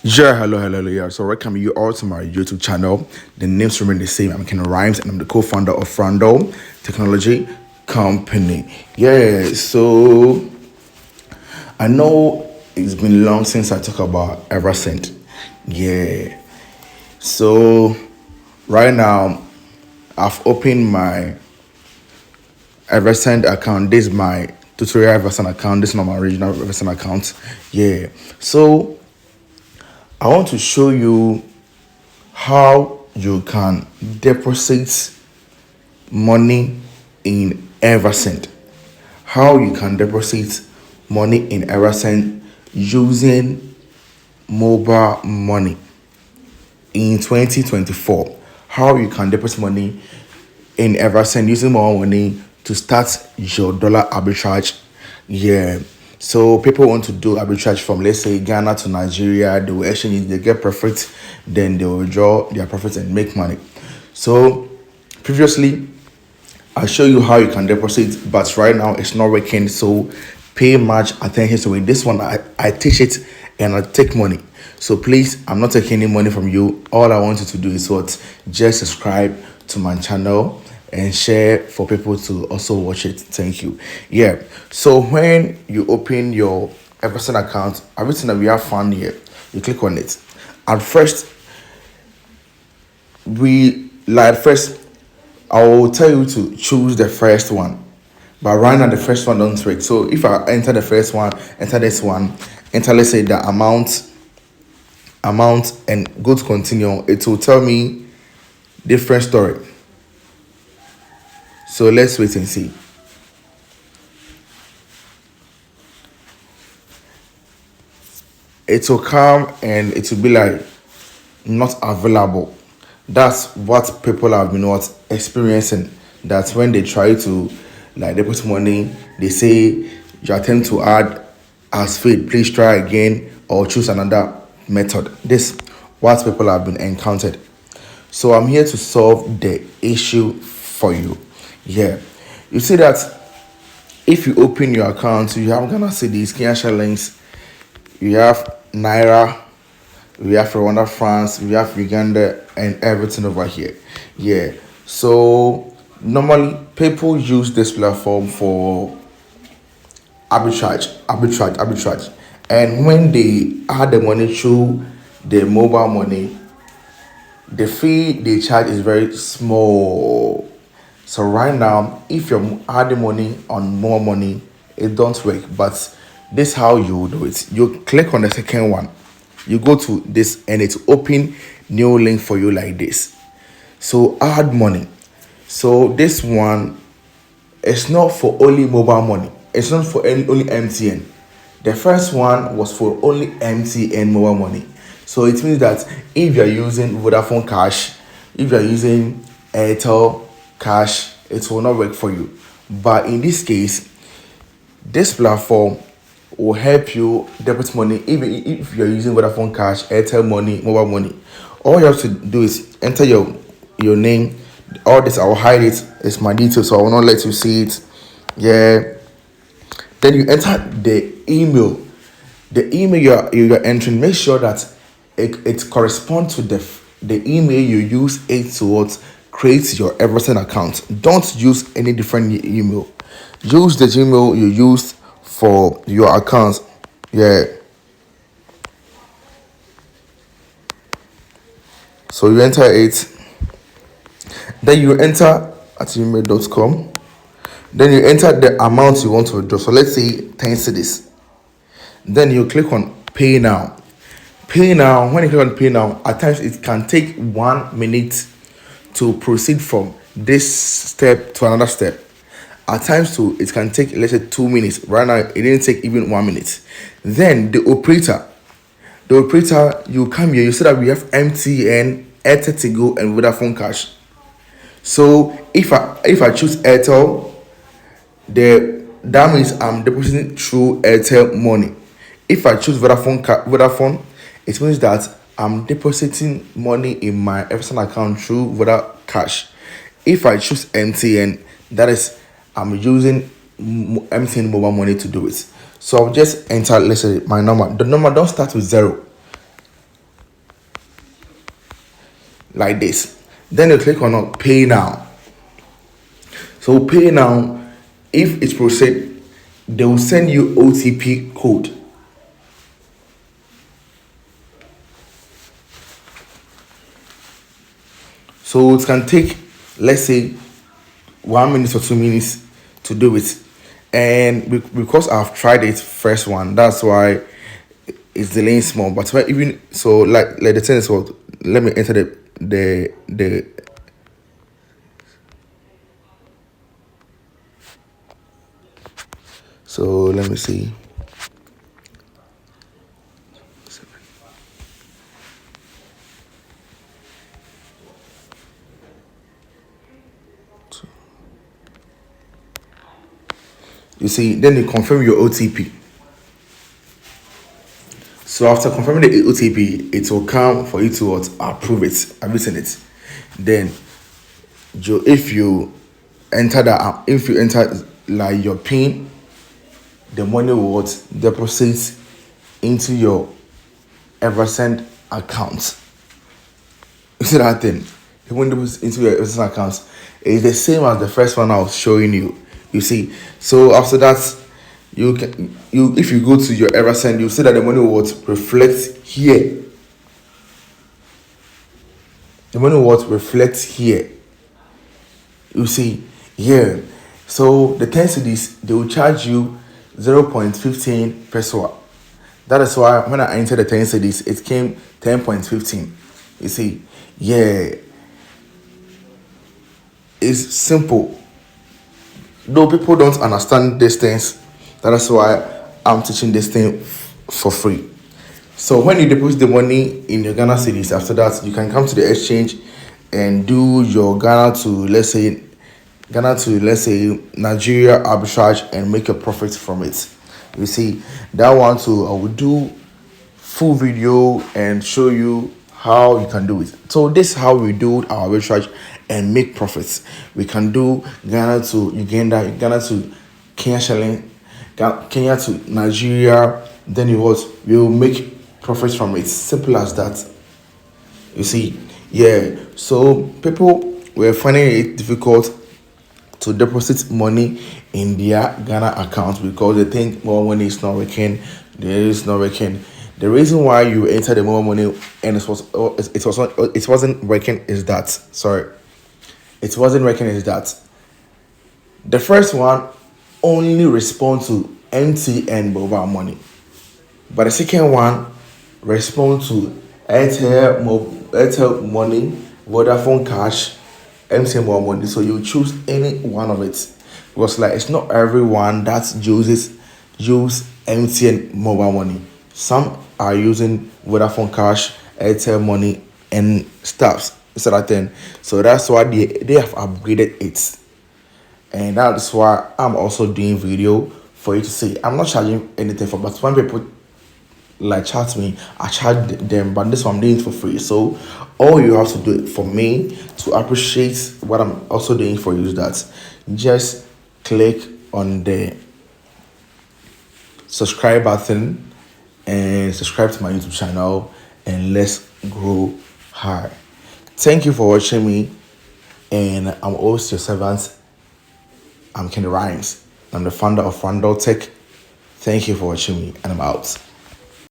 Yeah, hello, yeah. So welcome you all to my YouTube channel. The names remain the same. I'm Ken Rhymes and I'm the co-founder of Frando Technology Company. Yeah, so I know it's been long since I talked about Eversend. Yeah. So right now I've opened my Eversend account. This is my tutorial Eversend account. This is not my original Eversend account. Yeah. So I want to show you how you can deposit money in Eversend. How you can deposit money in Eversend using mobile money in 2024. How you can deposit money in Eversend using mobile money to start your dollar arbitrage. Yeah. So people want to do arbitrage from, let's say, Ghana to Nigeria. They will exchange, they get profit, then they will withdraw their profits and make money. So previously I'll show you how you can deposit, but right now it's not working. So pay much attention to it. This one I teach it and I take money. So please, I'm not taking any money from you. All I want you to do is what? Just subscribe to my channel and share for people to also watch it. Thank you. Yeah. So when you open your Eversend account, everything that we have found here, you click on it. At first, I will tell you to choose the first one, but right now the first one don't work. So if I enter the first one, enter this one, enter, let's say, the amount and go to continue, it will tell me different story. So let's wait and see. It will come and it will be like not available. That's what people have been experiencing. That's when they try to deposit money, they say you attempt to add as failed, please try again or choose another method. This what people have been encountered. So I'm here to solve the issue for you. Yeah. You see that if you open your account, you have Ghana Cedis, Kenya shillings, you have Naira, we have Rwanda, France, we have Uganda, and everything over here. Yeah. So normally people use this platform for arbitrage. And when they add the money through the mobile money, the fee they charge is very small. So right now, if you're adding money on more money, it don't work. But this is how you do it. You click on the second one, you go to this, and it's open new link for you like this. So add money. So this one is not for only mobile money. It's not for only MTN. The first one was for only MTN mobile money. So it means that if you're using Vodafone Cash, if you're using Airtel Cash, it will not work for you. But in this case, this platform will help you deposit money even if you're using Vodafone Cash, Airtel Money, mobile money. All you have to do is enter your name. All this I will hide it. It's my details, so I will not let you see it. Yeah. Then you enter the email. The email you're entering, make sure that it corresponds to the email you use it to create your Eversend account. Don't use any different email. Use the Gmail you used for your account. Yeah. So you enter it. Then you enter at gmail.com. Then you enter the amount you want to withdraw. So let's say 10 cedis. Then you click on pay now. Pay now. When you click on pay now, at times it can take 1 minute to proceed from this step to another step. At times too, it can take, let's say, 2 minutes. Right now, it didn't take even 1 minute. Then the operator, you come here, you see that we have MTN, Airtel Go, and Vodafone Cash. So if I choose Airtel, that means I'm depositing through Airtel money. If I choose Vodafone, it means that I'm depositing money in my Eversend account through Vodafone Cash. If I choose MTN, that is I'm using MTN mobile money to do it. So I'll just enter, let's say, my number. The number don't start with 0. like this. Then you click on pay now. So pay now, if it's proceed, they will send you OTP code. So it can take, let's say, 1 minute or 2 minutes to do it. And because I've tried it first one, that's why it's delaying small. But even so, like the thing is what, let me enter the so let me see. You see, then you confirm your OTP. So after confirming the OTP, it will come for you to approve it, everything it. Then, if you enter like your PIN, the money will deposit into your Eversend account. You see that thing? The money deposits into your Eversend account. It's the same as the first one I was showing you. You see, so after that, if you go to your Eversend, you see that the money will reflect here. The money will reflect here. You see, here. So the 10 cedis, they will charge you 0.15 peso. That is why when I entered the 10 cedis, it came 10.15. You see, yeah, it's simple. Though people don't understand these things, that is why I'm teaching this thing for free. So when you deposit the money in your Ghana cedis, after that you can come to the exchange and do your Ghana to let's say Nigeria arbitrage and make a profit from it. You see, that one too, I will do full video and show you how you can do it. So this is how we do our arbitrage and make profits. We can do Ghana to Uganda, Ghana to Kenya shilling, Kenya to Nigeria. Then we'll make profits from it. Simple as that. You see, yeah. So people were finding it difficult to deposit money in their Ghana account because they think more money is not working. There is not working. The reason why you enter the more money and it wasn't working is that the first one only responds to MTN mobile money, but the second one responds to Airtel money, Vodafone cash, MTN mobile money. So you choose any one of it because like it's not everyone that use MTN mobile money. Some are using Vodafone cash, Airtel money, and stuff. So that's why they have upgraded it. And that's why I'm also doing video for you to see. I'm not charging anything for, but when people like chat me, I charge them. But this one I'm doing it for free. So all you have to do for me to appreciate what I'm also doing for you is that just click on the subscribe button and subscribe to my YouTube channel, and let's grow high. Thank you for watching me, and I'm always your servant. I'm Kenny Rhymes. I'm the founder of Randall Tech. Thank you for watching me, and I'm out.